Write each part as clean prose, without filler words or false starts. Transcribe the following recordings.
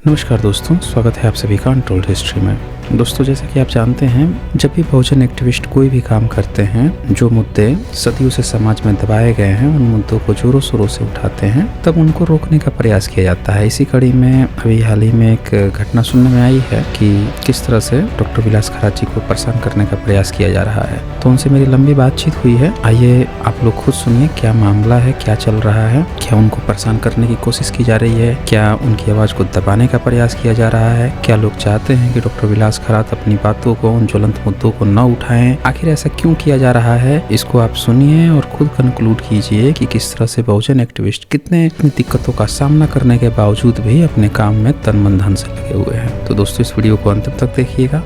नमस्कार दोस्तों, स्वागत है आप सभी का अनटोल्ड हिस्ट्री में। दोस्तों, जैसा कि आप जानते हैं, जब भी बहुजन एक्टिविस्ट कोई भी काम करते हैं, जो मुद्दे सदियों से समाज में दबाए गए हैं, उन मुद्दों को जोरों शोरों से उठाते हैं, तब उनको रोकने का प्रयास किया जाता है। इसी कड़ी में अभी हाल ही में एक घटना सुनने में आई है कि किस तरह से डॉक्टर विलास खरात जी को परेशान करने का प्रयास किया जा रहा है। तो उनसे मेरी लंबी बातचीत हुई है। आइए आप लोग खुद सुनिए क्या मामला है, क्या चल रहा है, क्या उनको परेशान करने की कोशिश की जा रही है, क्या उनकी आवाज़ को दबाने का प्रयास किया जा रहा है, क्या लोग चाहते हैं कि डॉक्टर विलास खरात अपनी बातों को, उन ज्वलंत मुद्दों को न उठाएं। आखिर ऐसा क्यों किया जा रहा है, इसको आप सुनिए और खुद कंक्लूड कीजिए कि किस तरह से बहुजन एक्टिविस्ट कितने दिक्कतों का सामना करने के बावजूद भी अपने काम में तन मन धन से लगे हुए हैं। तो दोस्तों, इस वीडियो को अंत तक देखिएगा।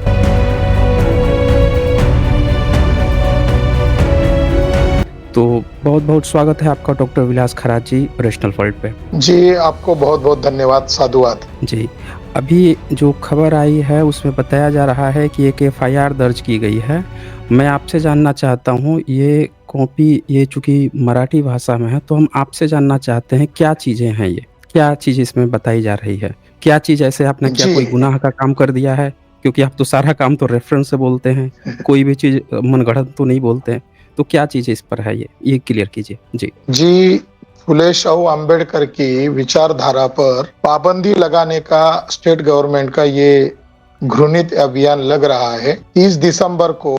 तो बहुत बहुत स्वागत है आपका डॉक्टर विलास खरात जी रेशनल वर्ल्ड पे। जी, आपको बहुत बहुत धन्यवाद, साधुवाद। जी, अभी जो खबर आई है उसमें बताया जा रहा है कि एक एफआईआर दर्ज की गई है। मैं आपसे जानना चाहता हूँ, ये कॉपी, ये चूँकि मराठी भाषा में है, तो हम आपसे जानना चाहते हैं क्या चीज़ें हैं ये? क्या चीज़ इसमें बताई जा रही है? क्या चीज़ ऐसे आपने क्या जी, कोई गुनाह का काम कर दिया है? क्योंकि आप तो सारा काम तो रेफ़रेंस से बोलते हैं, कोई भी चीज़ मनगढ़ंत तो नहीं बोलते हैं। तो क्या चीज़ इस पर है ये क्लियर कीजिए? जी। जी, फुले शाहू अम्बेडकर की विचारधारा पर पाबंदी लगाने का स्टेट गवर्नमेंट का ये घृणित अभियान लग रहा है। 30 दिसंबर को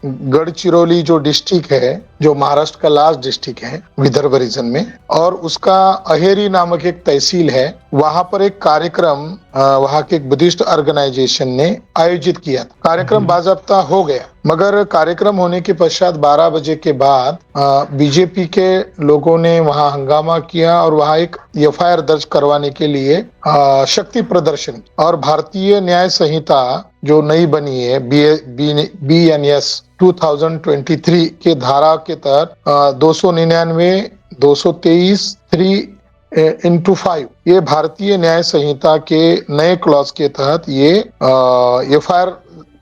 गढ़चिरौली जो डिस्ट्रिक्ट है, जो महाराष्ट्र का लास्ट डिस्ट्रिक्ट है विदर्भ रीजन में, और उसका अहेरी नामक एक तहसील है, वहां पर एक कार्यक्रम वहां के एक बुद्धिस्ट ऑर्गेनाइजेशन ने आयोजित किया। कार्यक्रम बाजाबता हो गया, मगर कार्यक्रम होने के पश्चात 12 बजे के बाद बीजेपी के लोगों ने वहां हंगामा किया और वहां एक एफआईआर दर्ज करवाने के लिए शक्ति प्रदर्शन। और भारतीय न्याय संहिता जो नई बनी है, BNS 2023 के धारा के तहत 299, 223, 3/5 ये भारतीय न्याय संहिता के नए क्लॉज के तहत ये एफआईआर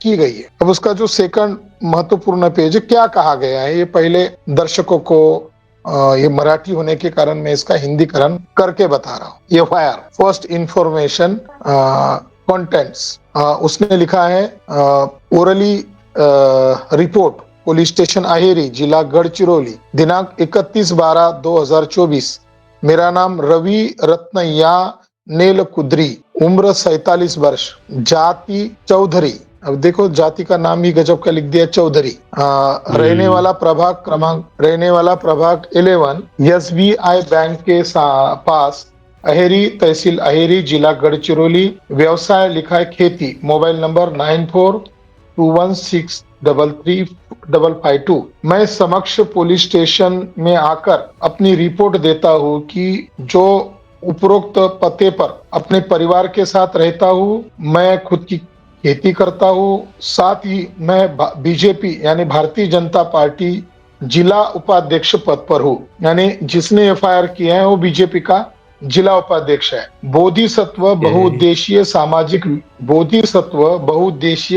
की गई है। अब उसका जो सेकंड महत्वपूर्ण पेज है, क्या कहा गया है, ये पहले दर्शकों को ये मराठी होने के कारण मैं इसका हिंदीकरण करके बता रहा हूँ। एफआईआर फर्स्ट इंफॉर्मेशन कंटेंट्स, उसने लिखा है orally report police station Aheri, जिला गढ़चिरौली, दिनांक 31/12/2024। मेरा नाम रवि रत्नय्या नेलकुद्री, उम्र 47 वर्ष, जाति चौधरी। अब देखो, जाति का नाम ही गजब का लिख दिया, चौधरी। रहने वाला प्रभाग 11, SBI बैंक के पास, अहेरी तहसील अहेरी, जिला गढ़चिरौली। व्यवसाय लिखा है खेती। Mobile number 9421633552। मैं समक्ष पुलिस स्टेशन में आकर अपनी रिपोर्ट देता हूँ कि जो उपरोक्त पते पर अपने परिवार के साथ रहता हूँ, मैं खुद की खेती करता हूँ, साथ ही मैं बीजेपी यानी भारतीय जनता पार्टी जिला उपाध्यक्ष पद पर हूँ। यानी जिसने एफआईआर किया है वो बीजेपी का जिला उपाध्यक्ष है। बोधिसत्व बहुउद्देशीय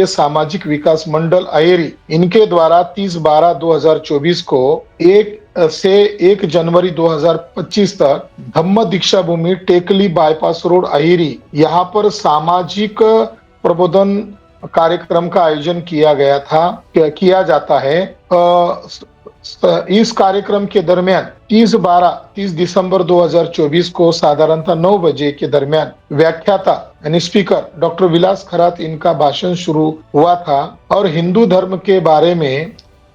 सामाजिक विकास मंडल अहेरी, इनके द्वारा 30/12/2024 को 1 जनवरी 2025 तक धम्म दीक्षा भूमि टेकली बाईपास रोड अहेरी, यहाँ पर सामाजिक प्रबोधन कार्यक्रम का आयोजन किया जाता है। इस कार्यक्रम के दरमियान 30 दिसंबर 2024 को साधारणतः 9 बजे के दरमियान व्याख्याता यानी स्पीकर डॉक्टर विलास खरात, इनका भाषण शुरू हुआ था और हिंदू धर्म के बारे में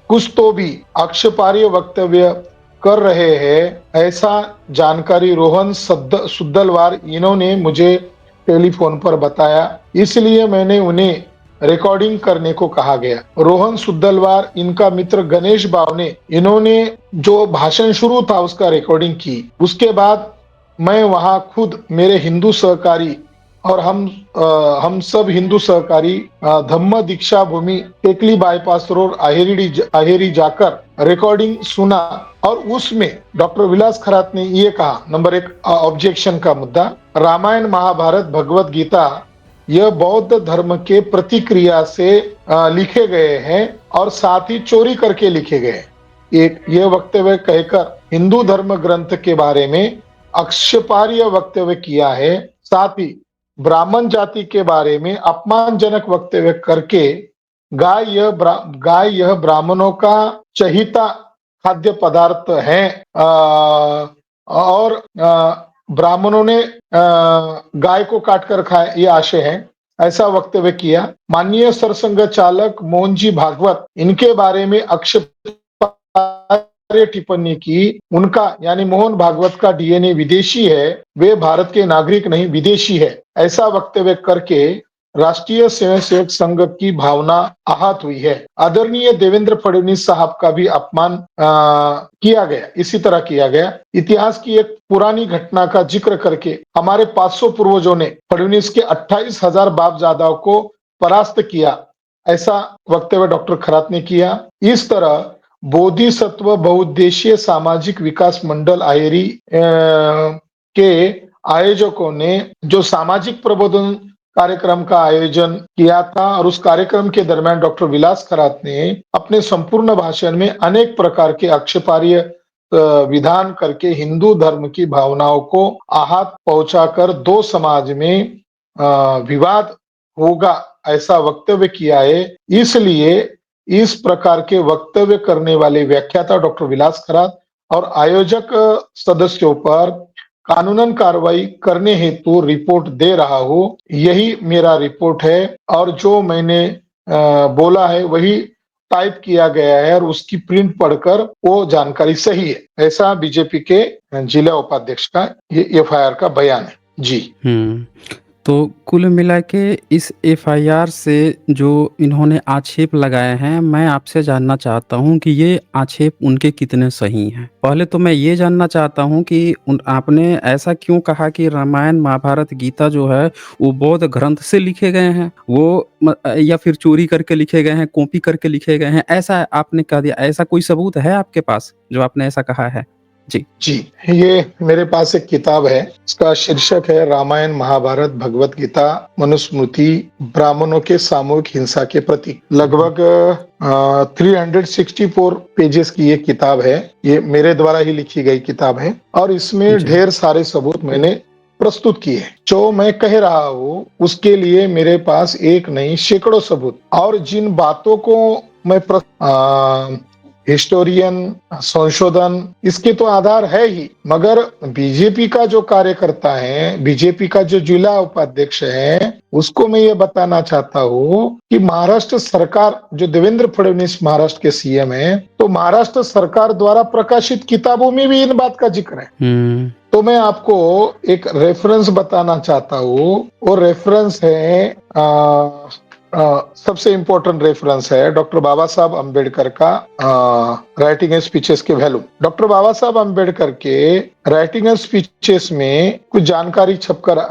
कुछ तो भी आक्षेपार्ह वक्तव्य कर रहे हैं, ऐसा जानकारी रोहन सुद्दलवार, इन्होंने मुझे टेलीफोन पर बताया, इसलिए मैंने उन्हें रिकॉर्डिंग करने को कहा गया। रोहन सुद्दलवार, इनका मित्र गणेश बावने, इन्होंने जो भाषण शुरू था उसका रिकॉर्डिंग की। उसके बाद मैं वहां खुद, मेरे हिंदू सहकारी और हम सब हिंदू सहकारी धम्म दीक्षा भूमि टेकली बाईपास रोड अहेरी जाकर रिकॉर्डिंग सुना और उसमें डॉक्टर विलास खरात ने ये कहा, नंबर 1 ऑब्जेक्शन का मुद्दा, रामायण महाभारत भगवत गीता यह बौद्ध धर्म के प्रतिक्रिया से लिखे गए हैं और साथ ही चोरी करके लिखे गए। ये वक्तव्य कहकर हिंदू धर्म ग्रंथ के बारे में आक्षेपार्ह वक्तव्य किया है। साथ ही ब्राह्मण जाति के बारे में अपमानजनक वक्तव्य करके गाय यह ब्राह्मणों का चहिता खाद्य पदार्थ है, और ब्राह्मणों ने गाय को काट कर खाया, ये आशय है, ऐसा वक्तव्य किया। माननीय सरसंघ चालक मोहन जी भागवत इनके बारे में आक्षेपार्ह टिप्पणी की। उनका यानी मोहन भागवत का डीएनए विदेशी है, वे भारत के नागरिक नहीं विदेशी है, ऐसा वक्तव्य करके राष्ट्रीय स्वयंसेवक संघ की भावना आहत हुई है। आदरणीय देवेंद्र फडणवीस साहब का भी अपमान किया गया, इसी तरह किया गया। इतिहास की एक पुरानी घटना का जिक्र करके हमारे 500 पूर्वजों ने फडणवीस के 28,000 बापजादाओं को परास्त किया, ऐसा वक्तव्य डॉक्टर खरात ने किया। इस तरह बोधिसत्व बहुउद्देशीय सामाजिक विकास मंडल आयरी के आयोजकों ने जो सामाजिक प्रबोधन कार्यक्रम का आयोजन किया था, और उस कार्यक्रम के दरमियान डॉक्टर विलास खरात ने अपने संपूर्ण भाषण में अनेक प्रकार के आक्षेपार्ह विधान करके हिंदू धर्म की भावनाओं को आहत पहुंचाकर दो समाज में विवाद होगा, ऐसा वक्तव्य किया है। इसलिए इस प्रकार के वक्तव्य करने वाले व्याख्याता डॉक्टर विलास खरात और आयोजक सदस्यों पर कानूनन कार्रवाई करने हेतु रिपोर्ट दे रहा हूं। यही मेरा रिपोर्ट है, और जो मैंने बोला है वही टाइप किया गया है, और उसकी प्रिंट पढ़कर वो जानकारी सही है, ऐसा बीजेपी के जिला उपाध्यक्ष का ये एफआईआर का बयान है जी। तो कुल मिला के इस एफआईआर से जो इन्होंने आक्षेप लगाए हैं, मैं आपसे जानना चाहता हूं कि ये आक्षेप उनके कितने सही हैं। पहले तो मैं ये जानना चाहता हूं कि आपने ऐसा क्यों कहा कि रामायण महाभारत गीता जो है वो बौद्ध ग्रंथ से लिखे गए हैं, वो या फिर चोरी करके लिखे गए हैं, कॉपी करके लिखे गए हैं, ऐसा आपने कह दिया। ऐसा कोई सबूत है आपके पास जो आपने ऐसा कहा है? जी जी, ये मेरे पास एक किताब है, इसका शीर्षक है रामायण महाभारत भगवत गीता मनुस्मृति ब्राह्मणों के सामूहिक हिंसा के प्रति। लगभग 364 पेजेस की ये किताब है। ये मेरे द्वारा ही लिखी गई किताब है, और इसमें ढेर सारे सबूत मैंने प्रस्तुत किए। जो मैं कह रहा हूँ उसके लिए मेरे पास एक नहीं सैकड़ों सबूत, और जिन बातों को मैं हिस्टोरियन संशोधन इसके तो आधार है ही, मगर बीजेपी का जो कार्यकर्ता है, बीजेपी का जो जिला उपाध्यक्ष है, उसको मैं ये बताना चाहता हूँ कि महाराष्ट्र सरकार, जो देवेंद्र फडणवीस महाराष्ट्र के सीएम है, तो महाराष्ट्र सरकार द्वारा प्रकाशित किताबों में भी इन बात का जिक्र है। तो मैं आपको एक रेफरेंस बताना चाहता हूँ। वो रेफरेंस है सबसे इंपॉर्टेंट रेफरेंस है डॉक्टर बाबा साहब अम्बेडकर का राइटिंग एंड स्पीचेस के वैल्यूम। डॉक्टर बाबा साहब अम्बेडकर के राइटिंग एंड स्पीचेस में कुछ जानकारी छपकर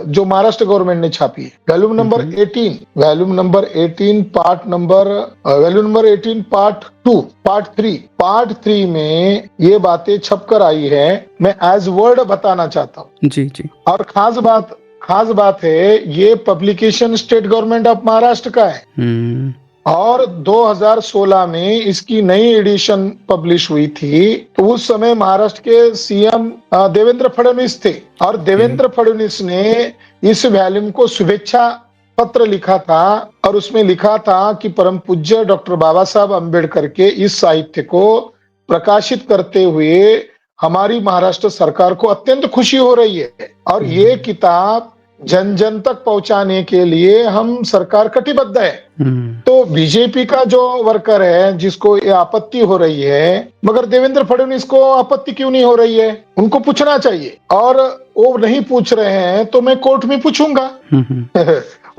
जो महाराष्ट्र गवर्नमेंट ने छापी है, volume number 18, volume number 18 part number volume number 18 part 2 part 3, part 3 में ये बातें छपकर आई है। मैं एज वर्ड बताना चाहता हूँ। जी जी। और खास बात है, ये publication state government of Maharashtra का है, और 2016 में इसकी नई एडिशन पब्लिश हुई थी। तो उस समय महाराष्ट्र के सीएम देवेंद्र फडणवीस थे, और देवेंद्र फडणवीस ने इस वॉल्यूम को शुभेच्छा पत्र लिखा था, और उसमें लिखा था कि परम पूज्य डॉक्टर बाबा साहब अम्बेडकर के इस साहित्य को प्रकाशित करते हुए हमारी महाराष्ट्र सरकार को अत्यंत खुशी हो रही है, और ये किताब जन जन तक पहुंचाने के लिए हम सरकार कटिबद्ध है। तो बीजेपी का जो वर्कर है जिसको ये आपत्ति हो रही है, मगर देवेंद्र फडणवीस को आपत्ति क्यों नहीं हो रही है? उनको पूछना चाहिए, और वो नहीं पूछ रहे हैं तो मैं कोर्ट में पूछूंगा।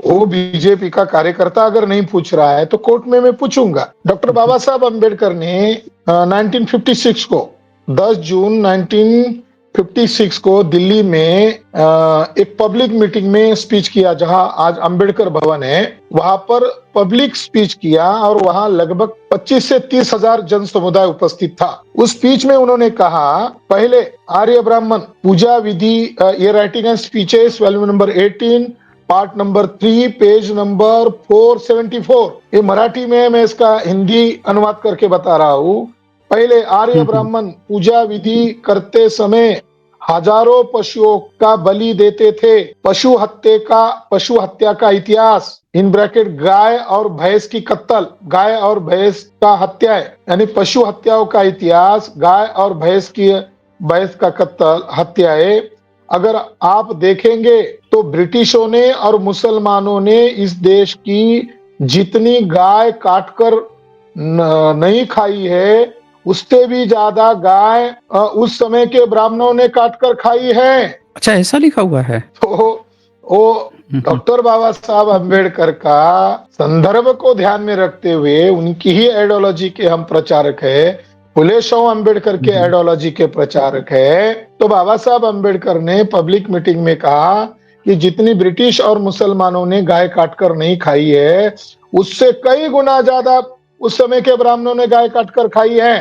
वो बीजेपी का कार्यकर्ता अगर नहीं पूछ रहा है तो कोर्ट में मैं पूछूंगा। डॉक्टर बाबा साहब अम्बेडकर ने 1956 को 10 जून 1956 को दिल्ली में एक पब्लिक मीटिंग में स्पीच किया, जहां आज अंबेडकर भवन है, वहां पर पब्लिक स्पीच किया, और वहां लगभग 25 से 30 हजार जन समुदाय उपस्थित था। उस स्पीच में उन्होंने कहा, पहले आर्य ब्राह्मण पूजा विधि, ये writing and speeches volume number 18 part number 3 page number 474, ये मराठी में, मैं इसका हिंदी अनुवाद करके बता रहा हूँ। पहले आर्य ब्राह्मण पूजा विधि करते समय हजारों पशुओं का बलि देते थे। पशु हत्या का इतिहास इन ब्रैकेट गाय और भैंस की कत्ल, गाय और भैंस का हत्या है, यानी पशु हत्याओं का इतिहास, गाय और भैंस का कत्ल हत्या है। अगर आप देखेंगे तो ब्रिटिशों ने और मुसलमानों ने इस देश की जितनी गाय काटकर नहीं खाई है, उससे भी ज्यादा गाय उस समय के ब्राह्मणों ने काटकर खाई है। अच्छा, ऐसा लिखा हुआ है? तो वो डॉक्टर बाबा साहब अम्बेडकर का संदर्भ को ध्यान में रखते हुए उनकी ही आइडियोलॉजी के हम प्रचारक है, फुले शाह अम्बेडकर के आइडियोलॉजी के प्रचारक है। तो बाबा साहब अम्बेडकर ने पब्लिक मीटिंग में कहा कि जितनी ब्रिटिश और मुसलमानों ने गाय काटकर नहीं खाई है, उससे कई गुना ज्यादा उस समय के ब्राह्मणों ने गाय काटकर खाई है।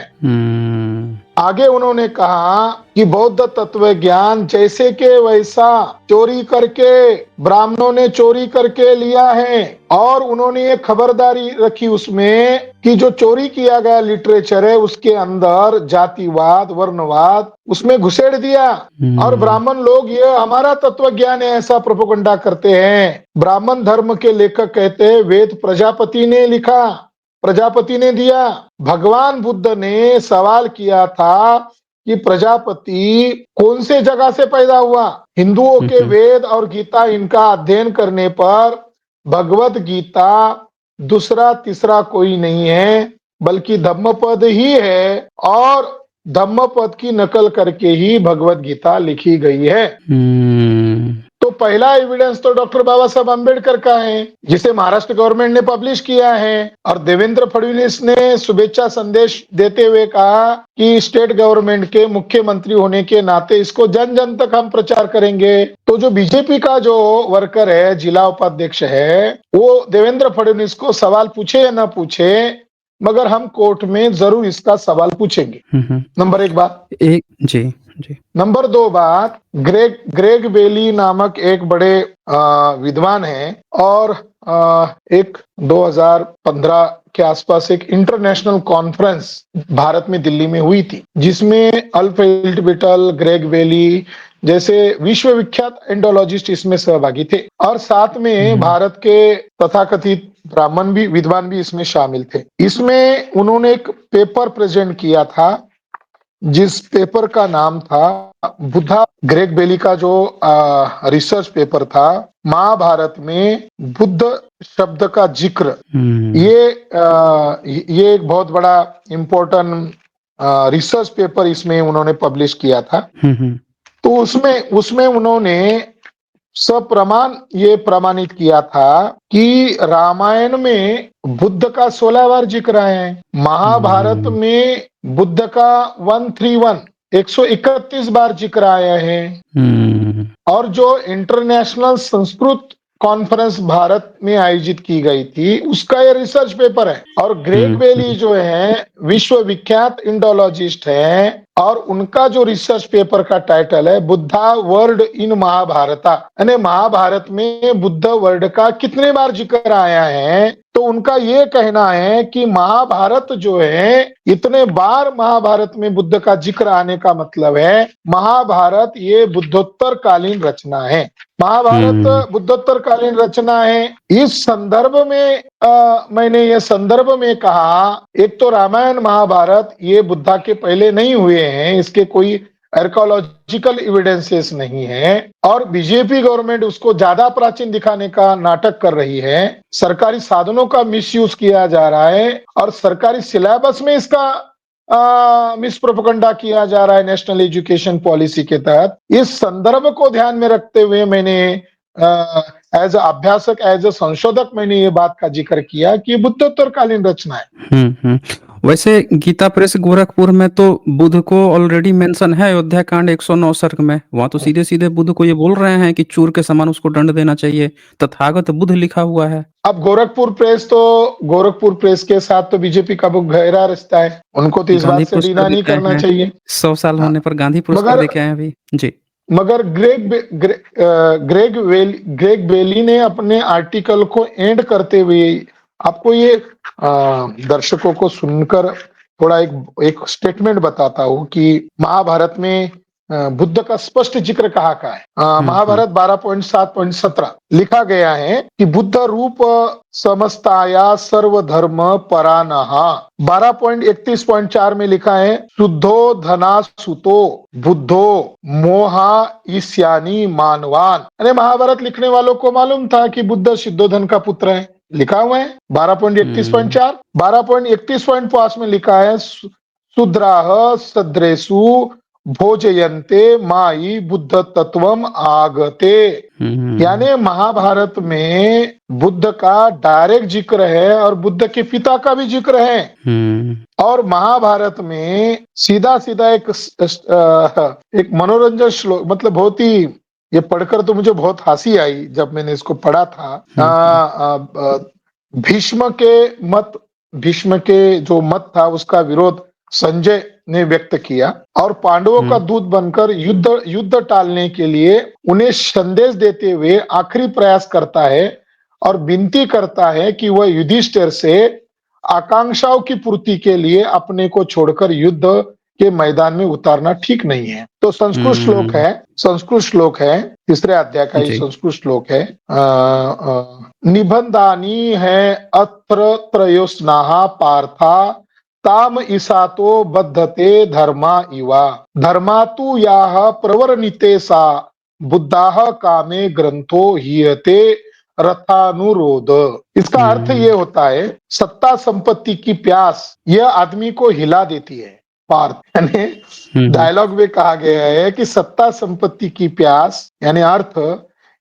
आगे उन्होंने कहा कि बौद्ध तत्व ज्ञान जैसे के वैसा चोरी करके ब्राह्मणों ने चोरी करके लिया है, और उन्होंने ये खबरदारी रखी उसमें कि जो चोरी किया गया लिटरेचर है उसके अंदर जातिवाद, वर्णवाद उसमें घुसेड़ दिया, और ब्राह्मण लोग ये हमारा तत्व ज्ञान है ऐसा प्रोपेगेंडा करते हैं। ब्राह्मण धर्म के लेखक कहते हैं वेद प्रजापति ने लिखा, प्रजापति ने दिया। भगवान बुद्ध ने सवाल किया था कि प्रजापति कौन से जगह से पैदा हुआ। हिंदुओं के वेद और गीता इनका अध्ययन करने पर भगवत गीता दूसरा तीसरा कोई नहीं है, बल्कि धम्मपद ही है, और धम्मपद की नकल करके ही भगवत गीता लिखी गई है। तो पहला एविडेंस तो डॉक्टर बाबा साहब अम्बेडकर का है, जिसे महाराष्ट्र गवर्नमेंट ने पब्लिश किया है। और देवेंद्र फडणवीस ने शुभेच्छा संदेश देते हुए कहा कि स्टेट गवर्नमेंट के मुख्यमंत्री होने के नाते इसको जन जन तक हम प्रचार करेंगे। तो जो बीजेपी का जो वर्कर है, जिला उपाध्यक्ष है, वो देवेंद्र फडणवीस को सवाल पूछे या ना पूछे, मगर हम कोर्ट में जरूर इसका सवाल पूछेंगे। नंबर एक बात। जी। नंबर दो बात, ग्रेग बेली नामक एक बड़े विद्वान हैं, और एक 2015 के आसपास एक इंटरनेशनल कॉन्फ्रेंस भारत में दिल्ली में हुई थी, जिसमें अल्फ्रेड बिटल, ग्रेग बेली जैसे विश्वविख्यात एंडोलॉजिस्ट इसमें सहभागी थे, और साथ में भारत के तथाकथित ब्राह्मण भी, विद्वान भी इसमें शामिल थे। इसमें उन्होंने एक पेपर प्रेजेंट किया था, जिस पेपर का नाम था बुद्धा। ग्रेग बेली का जो रिसर्च पेपर था, महाभारत में बुद्ध शब्द का जिक्र, ये एक बहुत बड़ा इम्पोर्टेंट रिसर्च पेपर इसमें उन्होंने पब्लिश किया था। तो उसमें उन्होंने सप्रमाण ये प्रमाणित किया था कि रामायण में बुद्ध का 16 बार जिक्र है, महाभारत में बुद्ध का 131 बार जिक्र आया है, और जो इंटरनेशनल संस्कृत कॉन्फ्रेंस भारत में आयोजित की गई थी उसका ये रिसर्च पेपर है। और ग्रेग बेली जो है विश्वविख्यात इंडोलॉजिस्ट हैं, और उनका जो रिसर्च पेपर का टाइटल है बुद्धा वर्ड इन महाभारता, यानी महाभारत में बुद्ध वर्ड का कितने बार जिक्र आया है। तो उनका ये कहना है कि महाभारत जो है, इतने बार महाभारत में बुद्ध का जिक्र आने का मतलब है महाभारत ये बुद्धोत्तर कालीन रचना है, महाभारत बुद्धोत्तर कालीन रचना है। इस संदर्भ में मैंने ये संदर्भ में कहा, एक तो रामायण महाभारत ये बुद्धा के पहले नहीं हुए हैं, इसके कोई आर्कियोलॉजिकल एविडेंसेस नहीं है, और बीजेपी गवर्नमेंट उसको ज्यादा प्राचीन दिखाने का नाटक कर रही है, सरकारी साधनों का मिसयूज किया जा रहा है, और सरकारी सिलेबस में इसका मिसप्रोपेगेंडा किया जा रहा है नेशनल एजुकेशन पॉलिसी के तहत। इस संदर्भ को ध्यान में रखते हुए मैंने एज अभ्यासक, एज अ संशोधक मैंने ये बात का जिक्र किया कि बुद्धोत्तरकालीन रचना है। वैसे गीता प्रेस गोरखपुर में तो बुद्ध को ऑलरेडी मेंशन है, अयोध्या कांड 109 सर्ग में। वहां तो सीधे सीधे बुद्ध को ये बोल रहे हैं कि चूर के समान उसको दंड देना चाहिए, तथागत बुद्ध लिखा हुआ है। अब गोरखपुर प्रेस के साथ तो बीजेपी का बहुत गहरा रिश्ता है, उनको तो इस बात से डीना नहीं करना चाहिए। 100 साल होने पर गांधी पुरस्कार देके आए अभी जी। मगर ग्रेग बेली ने अपने आर्टिकल को एंड करते हुए, आपको ये दर्शकों को सुनकर थोड़ा एक स्टेटमेंट बताता हूँ कि महाभारत में बुद्ध का स्पष्ट जिक्र कहाँ का है? हम्म। महाभारत 12.7.17 लिखा गया है कि बुद्ध रूप समस्ताया सर्वधर्म परानः। 12.31.4 में लिखा है शुद्धो धना सुतो बुद्धो मोहा ईस्यानी मानवान। अरे महाभारत लिखने वालों को मालूम था कि बुद्ध सिद्धोधन का पुत्र है, लिखा हुआ है 12.31.4। 12.31.5 में लिखा है शूद्राः सद्रेषु भोजयन्ते माई बुद्ध तत्वम आगते। यानी महाभारत में बुद्ध का डायरेक्ट जिक्र है और बुद्ध के पिता का भी जिक्र है। और महाभारत में सीधा सीधा एक मनोरंजन श्लोक, मतलब बहुत ही, ये पढ़कर तो मुझे बहुत हंसी आई जब मैंने इसको पढ़ा था। भीष्म के जो मत था उसका विरोध संजय ने व्यक्त किया और पांडवों का दूत बनकर युद्ध टालने के लिए उन्हें संदेश देते हुए आखिरी प्रयास करता है और विनती करता है कि वह युधिष्ठिर से आकांक्षाओं की पूर्ति के लिए अपने को छोड़कर युद्ध के मैदान में उतारना ठीक नहीं है। तो संस्कृत श्लोक है, तीसरे अध्याय का ही जी। संस्कृत श्लोक है। निबंधानी है अत्र त्रयोस्नाहा पार्था ताम ईसातो बद्धते धर्मा इवा धर्मा तु याह प्रवर्णिते सा बुद्धाः कामे ग्रंथो हीयते रथानुरोध। इसका अर्थ ये होता है सत्ता संपत्ति की प्यास यह आदमी को हिला देती है। पार्थ यानी डायलॉग में कहा गया है कि सत्ता संपत्ति की प्यास यानी अर्थ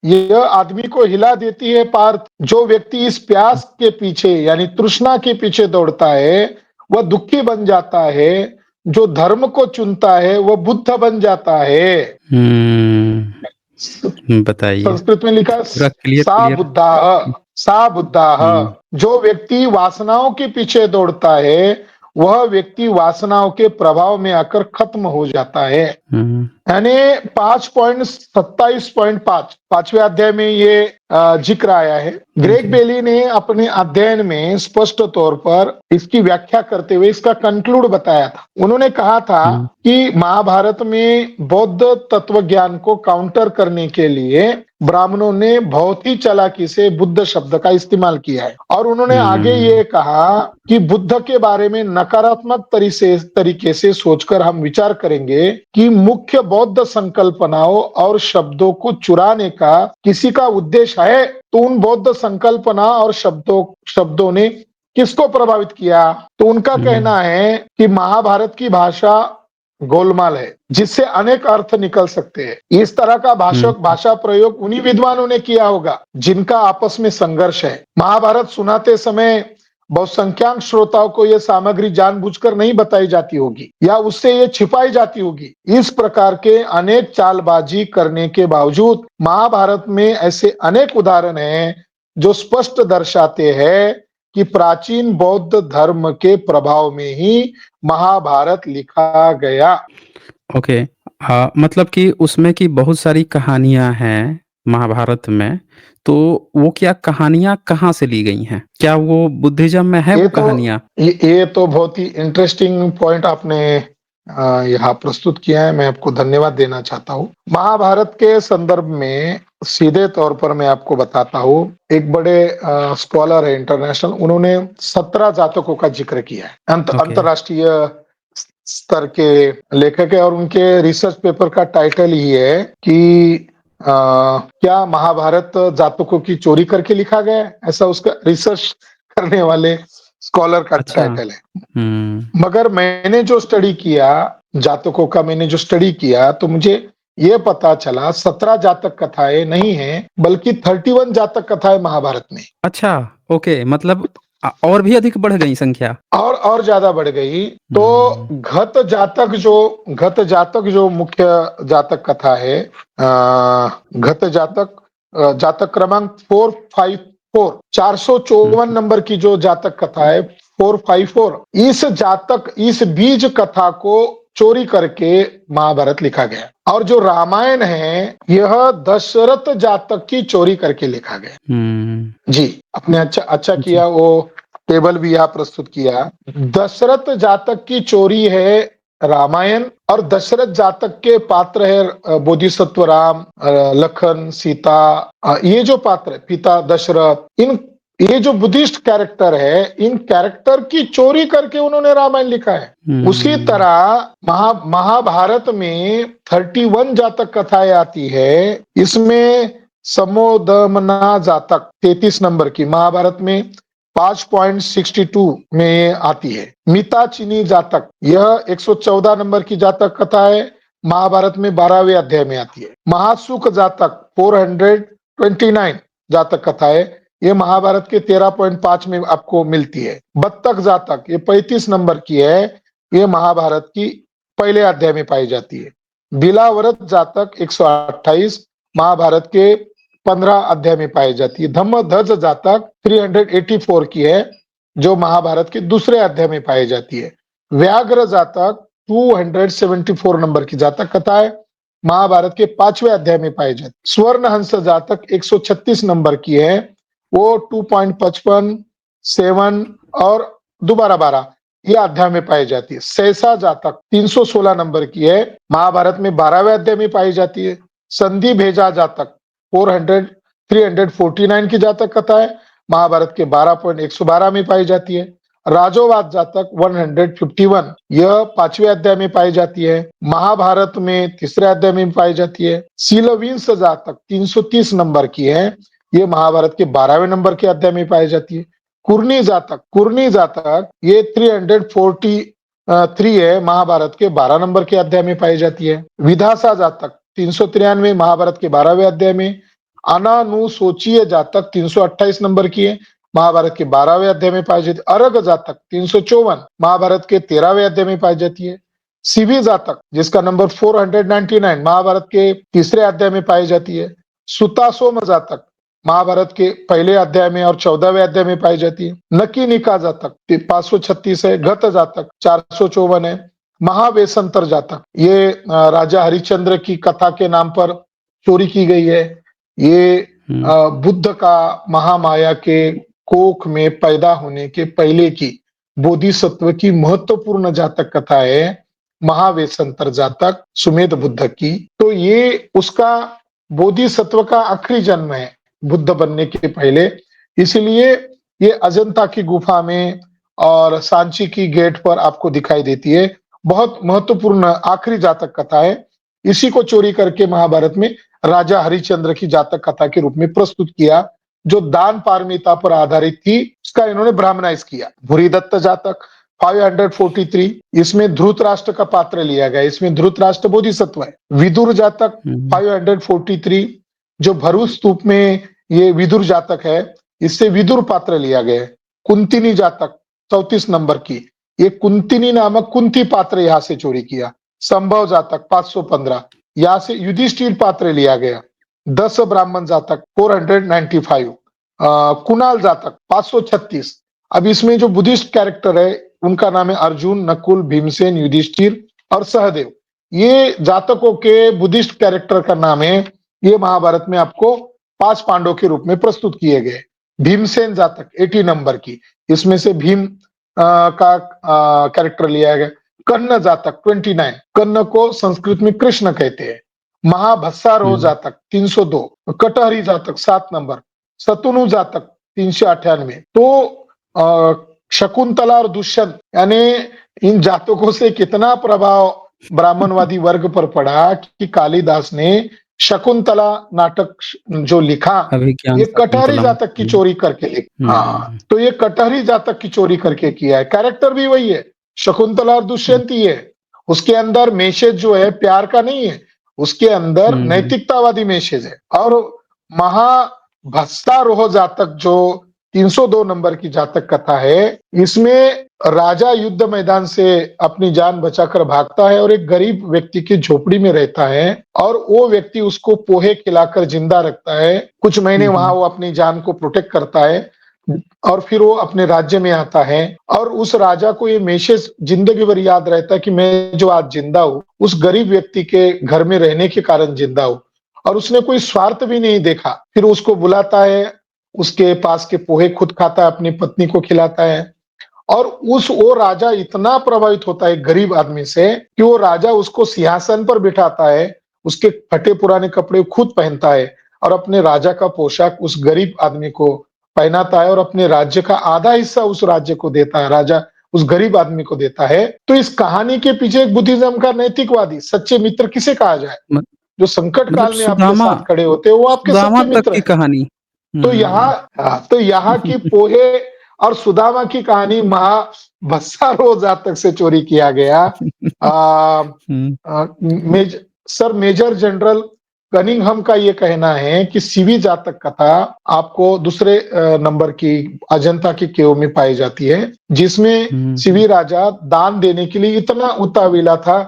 यह आदमी को हिला देती है। पार्थ, जो व्यक्ति इस प्यास के पीछे यानी तृष्णा के पीछे दौड़ता है वह दुखी बन जाता है, जो धर्म को चुनता है वह बुद्ध बन जाता है। बताइए। संस्कृत में लिखा पूरा क्लियर सा बुद्धाः। जो व्यक्ति वासनाओं के पीछे दौड़ता है वह व्यक्ति वासनाओं के प्रभाव में आकर खत्म हो जाता है। यानी 5.27.5 पांचवें अध्याय में ये जिक्र आया है। ग्रेग बेली ने अपने अध्ययन में स्पष्ट तौर पर इसकी व्याख्या करते हुए इसका कंक्लूड बताया था। उन्होंने कहा था कि महाभारत में बौद्ध तत्व ज्ञान को काउंटर करने के लिए ब्राह्मणों ने बहुत ही चालाकी से बुद्ध शब्द का इस्तेमाल किया है। और उन्होंने आगे ये कहा कि बुद्ध के बारे में नकारात्मक तरीके से सोचकर हम विचार करेंगे कि मुख्य बौद्ध संकल्पनाओं और शब्दों को चुराने का किसी का उद्देश्य है तो उन बौद्ध संकल्पना और शब्दों ने किसको प्रभावित किया? तो उनका कहना है कि महाभारत की भाषा गोलमाल है जिससे अनेक अर्थ निकल सकते हैं। इस तरह का भाषा प्रयोग उन्हीं विद्वानों ने किया होगा जिनका आपस में संघर्ष है। महाभारत सुनाते समय बहुसंख्यक श्रोताओं को यह सामग्री जानबूझकर नहीं बताई जाती होगी या उससे ये छिपाई जाती होगी। इस प्रकार के अनेक चालबाजी करने के बावजूद महाभारत में ऐसे अनेक उदाहरण हैं जो स्पष्ट दर्शाते हैं कि प्राचीन बौद्ध धर्म के प्रभाव में ही महाभारत लिखा गया। ओके। मतलब कि उसमें की बहुत सारी कहानियां हैं महाभारत में, तो वो क्या कहानियां कहाँ से ली गई हैं? क्या वो बुद्धिज्म में है वो कहानियां? ये तो बहुत ही इंटरेस्टिंग पॉइंट आपने यहाँ प्रस्तुत किया है। मैं आपको धन्यवाद देना चाहता हूँ। महाभारत के संदर्भ में सीधे तौर पर मैं आपको बताता हूँ। एक बड़े स्कॉलर है इंटरनेशनल, उन्होंने 17 जातकों का जिक्र किया है। अंतरराष्ट्रीय स्तर के लेखक है और उनके रिसर्च पेपर का टाइटल ही है कि क्या महाभारत जातकों की चोरी करके लिखा गया है? ऐसा उसका रिसर्च करने वाले स्कॉलर का टाइटल है। मगर मैंने जो स्टडी किया जातकों का, मैंने जो स्टडी किया तो मुझे ये पता चला 17 जातक कथाएं नहीं है बल्कि 31 जातक कथाएं महाभारत में। अच्छा, ओके। मतलब और भी अधिक बढ़ गई संख्या, और ज्यादा बढ़ गई। तो घत जातक जो मुख्य जातक कथा है, घत जातक क्रमांक 454 454 नंबर की जो जातक कथा है 454, इस बीज कथा को चोरी करके महाभारत लिखा गया। और जो रामायण है यह दशरथ जातक की चोरी करके लिखा गया। जी, आपने अच्छा किया वो टेबल भी यहाँ प्रस्तुत किया। दशरथ जातक की चोरी है रामायण और दशरथ जातक के पात्र है बोधिसत्व राम, लखन, सीता, ये जो पात्र है पिता दशरथ, इन ये जो बुद्धिस्ट कैरेक्टर है, इन कैरेक्टर की चोरी करके उन्होंने रामायण लिखा है। उसी तरह महाभारत में 31 जातक कथाएं आती है। इसमें समोदमना जातक 33 नंबर की महाभारत में 5.62 में ये आती है। मिता चीनी जातक यह 114 नंबर की जातक कथा है, महाभारत में 12वें अध्याय में आती है। महासुख जातक 429 जातक कथा है, ये महाभारत के 13.5 में आपको मिलती है। बत्तख जातक ये 35 नंबर की है, ये महाभारत की पहले अध्याय में पाई जाती है। बिलावरत जातक 128 महाभारत के 15 अध्याय में पाई जाती है। धम्मध्वज जातक 384 की है, जो महाभारत के दूसरे अध्याय में पाई जाती है। व्याघ्र जातक 274 नंबर की जातक कथा है, महाभारत के 5वें अध्याय में पाई जाती है। स्वर्ण हंस जातक 136 नंबर की है, वो 2.55, 7 और दोबारा 12 ये अध्याय में पाई जाती है। सहसा जातक 316 नंबर की है, महाभारत में 12वें अध्याय में पाई जाती है। संधि भेजा जातक 349 की जातक कथा है, महाभारत के 12.112 में पाई जाती है। राजोवाद जातक 151 यह 5वें अध्याय में पाई जाती है, महाभारत में 3रे अध्याय में पाई जाती है। सीलविंस जातक 330 नंबर की है, ये महाभारत के 12वें नंबर के अध्याय में पाई जाती है। कुर्नी जातक ये 343 है, महाभारत के 12 नंबर के अध्याय में पाई जाती है। विधासा जातक 393 महाभारत के 12वें अध्याय में। अनानुसूचीय जातक 328 नंबर की है, महाभारत के 12वें अध्याय में पाई जाती है। अर्घ जातक 354 महाभारत के 13वें अध्याय में पाई जाती है। सीवी जातक जिसका नंबर 499 महाभारत के 3रे अध्याय में पाई जाती है। सुतासोम जातक महाभारत के पहले अध्याय में और 14वें अध्याय में पाई जाती है। नकीनिका जातक 536 है। गत जातक 454 है। महावेशंतर जातक ये राजा हरिश्चंद्र की कथा के नाम पर चोरी की गई है। ये बुद्ध का महामाया के कोख में पैदा होने के पहले की बोधिसत्व की महत्वपूर्ण जातक कथा है, महावेशंतर जातक सुमेध बुद्ध की। तो ये उसका बोधिसत्व का आखिरी जन्म है बुद्ध बनने के पहले, इसलिए ये अजंता की गुफा में और सांची की गेट पर आपको दिखाई देती है। बहुत महत्वपूर्ण आखिरी जातक कथा है। इसी को चोरी करके महाभारत में राजा हरिश्चंद्र की जातक कथा के रूप में प्रस्तुत किया, जो दान पारमिता पर आधारित थी, उसका इन्होंने ब्राह्मणाइज किया। भूरिदत्त जातक 543, इसमें धृतराष्ट्र का पात्र लिया गया, इसमें धृतराष्ट्र बोधिसत्व है। विदुर जातक 543, जो भरूच स्तूप में ये विदुर जातक है, इससे विदुर पात्र लिया गया है। कुंतिनी जातक 34 नंबर की, ये कुंतिनी नामक कुंती पात्र यहां से चोरी किया। संभव जातक 515, यहां से युधिष्ठिर पात्र लिया गया। 10 ब्राह्मण जातक 495, कुणाल जातक 536। अब इसमें जो बुद्धिस्ट कैरेक्टर है उनका नाम है अर्जुन, नकुल, भीमसेन, युधिष्ठिर और सहदेव। ये जातकों के बुद्धिस्ट कैरेक्टर का नाम है। ये महाभारत में आपको 5 पांडवों के रूप में प्रस्तुत किए गए। भीमसेन जातक 80 नंबर की, इसमें से भीम का कैरेक्टर लिया गया। कर्ण जातक 29, कर्ण को संस्कृत में कृष्ण कहते हैं। महाभस्सारोह जातक 302, कटहरी जातक 7 नंबर, शतुनु जातक 398। तो शकुंतला और दुष्यंत यानी इन जातकों से कितना प्रभाव ब्राह्मणवादी वर्ग पर पड़ा कि कालिदास ने शकुंतला नाटक जो लिखा, ये कटहरी जातक की चोरी करके लिखा। हाँ, तो ये कटहरी जातक की चोरी करके किया है। कैरेक्टर भी वही है, शकुंतला और दुष्यंत ही है। उसके अंदर मैसेज जो है प्यार का नहीं है, उसके अंदर नैतिकतावादी मैसेज है। और महाभस्सारोह जातक जो 302 नंबर की जातक कथा है, इसमें राजा युद्ध मैदान से अपनी जान बचाकर भागता है और एक गरीब व्यक्ति की झोपड़ी में रहता है, और वो व्यक्ति उसको पोहे खिलाकर जिंदा रखता है। कुछ महीने वहां वो अपनी जान को प्रोटेक्ट करता है और फिर वो अपने राज्य में आता है। और उस राजा को ये मैसेज जिंदगी भर याद रहता है कि मैं जो आज जिंदा हूँ, उस गरीब व्यक्ति के घर में रहने के कारण जिंदा हूँ। और उसने कोई स्वार्थ भी नहीं देखा। फिर उसको बुलाता है, उसके पास के पोहे खुद खाता है, अपनी पत्नी को खिलाता है और उस वो राजा इतना प्रभावित होता है गरीब आदमी से कि वो राजा उसको सिंहासन पर बिठाता है, उसके फटे पुराने कपड़े खुद पहनता है और अपने राजा का पोशाक उस गरीब आदमी को पहनाता है और अपने राज्य का आधा हिस्सा उस राज्य को देता है, राजा उस गरीब आदमी को देता है। तो इस कहानी के पीछे एक बुद्धिज्म का नैतिकवादी सच्चे मित्र किसे कहा जाए? मत जो संकट मतलब काल में आपके सुदामा, साथ खड़े होते हैं वो आपके सुदामा सच्चे तक मित्र की हैं। कहानी। तो यहाँ हुँ, तो यहाँ की पोहे और सुदामा की कहानी भस्सारों जातक से चोरी किया गया। आ, हुँ, सर मेजर जनरल कनिंघम का ये कहना है कि सीवी जातक कथा आपको दूसरे नंबर की अजंता की केव में पाई जाती है, जिसमें हुँ, सीवी राजा दान देने के लिए इतना उतावीला था